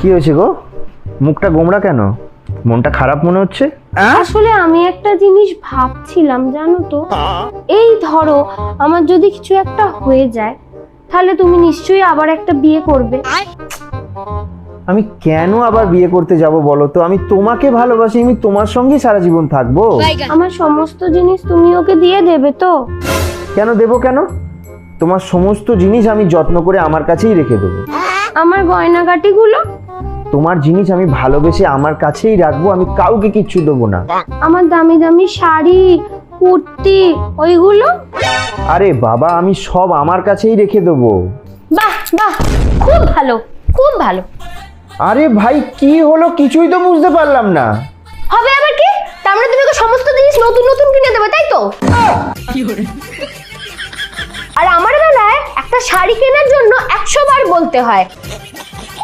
কি হয়েছে গো? মুখটা গোমড়া কেন? মনটা খারাপ মনে হচ্ছে? আসলে আমি একটা জিনিস ভাবছিলাম, জানো তো, এই ধরো আমার যদি কিছু একটা হয়ে যায় তাহলে তুমি নিশ্চয়ই আবার একটা বিয়ে করবে। আমি কেন আবার বিয়ে করতে যাব বলো তো? আমি তোমাকে ভালোবাসি, আমি তোমার সঙ্গেই সারা জীবন থাকবো। আমার সমস্ত জিনিস তুমি ওকে দিয়ে দেবে তো? কেন দেবো কেন? তোমার সমস্ত জিনিস আমি যত্ন করে আমার কাছেই রেখে দেবো। আমার গয়নাগাটিগুলো? তোমার জিনিস আমি ভালোবেসে আমার কাছেই রাখবো, আমি কাউকে কিচ্ছু দেবো না। আমার দামি দামি শাড়ি, কুর্তি, ওইগুলো? আরে বাবা, আমি সব আমার কাছেই রেখে দেবো। বাহ বাহ, খুব ভালো, খুব ভালো। আরে ভাই, কি হলো? কিছুই তো বুঝতে পারলাম না। হবে আবার কি? তার মানে তুমি ওকে সমস্ত জিনিস নতুন নতুন কিনে দেবে, তাই তো? আর আমার বেলায় একটা শাড়ি কেনার জন্য 100 বার বলতে হয়।